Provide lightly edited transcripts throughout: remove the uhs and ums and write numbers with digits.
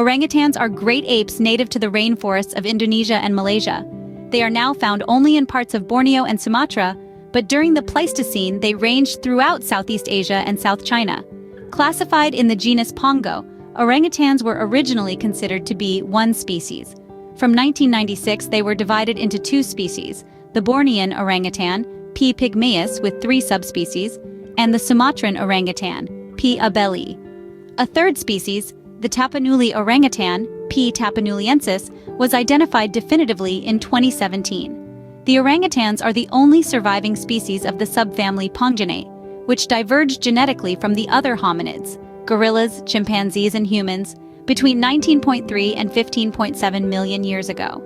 Orangutans are great apes native to the rainforests of Indonesia and Malaysia. They are now found only in parts of Borneo and Sumatra, but during the Pleistocene they ranged throughout Southeast Asia and South China. Classified in the genus Pongo, orangutans were originally considered to be one species. From 1996 they were divided into two species, the Bornean orangutan, P. pygmaeus with 3 subspecies, and the Sumatran orangutan, P. abelii. A third species, the Tapanuli orangutan, P. tapanuliensis, was identified definitively in 2017. The orangutans are the only surviving species of the subfamily Ponginae, which diverged genetically from the other hominids, gorillas, chimpanzees, and humans, between 19.3 and 15.7 million years ago.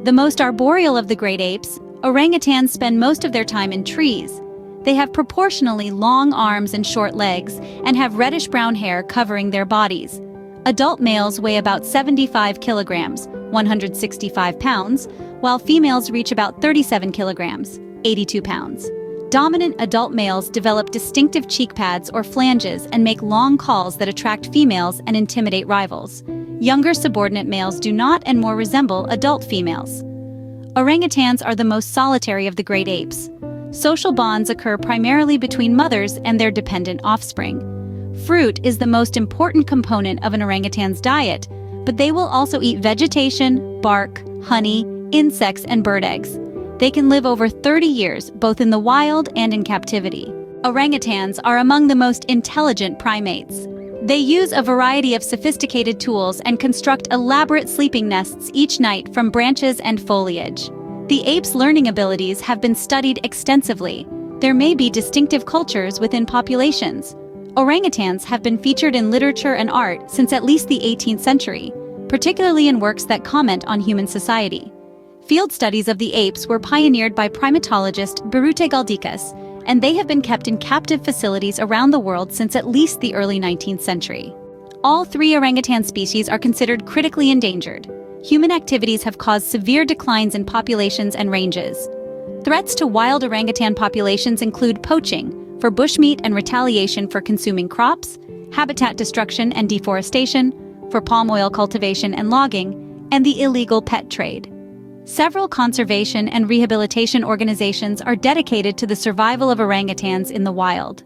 The most arboreal of the great apes, orangutans spend most of their time in trees. They have proportionally long arms and short legs, and have reddish-brown hair covering their bodies. Adult males weigh about 75 kilograms, 165 pounds, while females reach about 37 kilograms, 82 pounds. Dominant adult males develop distinctive cheek pads or flanges and make long calls that attract females and intimidate rivals. Younger subordinate males do not and more resemble adult females. Orangutans are the most solitary of the great apes. Social bonds occur primarily between mothers and their dependent offspring. Fruit is the most important component of an orangutan's diet, but they will also eat vegetation, bark, honey, insects, and bird eggs. They can live over 30 years, both in the wild and in captivity. Orangutans are among the most intelligent primates. They use a variety of sophisticated tools and construct elaborate sleeping nests each night from branches and foliage. The apes' learning abilities have been studied extensively. There may be distinctive cultures within populations. Orangutans have been featured in literature and art since at least the 18th century, particularly in works that comment on human society. Field studies of the apes were pioneered by primatologist Birute Galdikas, and they have been kept in captive facilities around the world since at least the early 19th century. All 3 orangutan species are considered critically endangered. Human activities have caused severe declines in populations and ranges. Threats to wild orangutan populations include poaching, for bushmeat and retaliation for consuming crops, habitat destruction and deforestation, for palm oil cultivation and logging, and the illegal pet trade. Several conservation and rehabilitation organizations are dedicated to the survival of orangutans in the wild.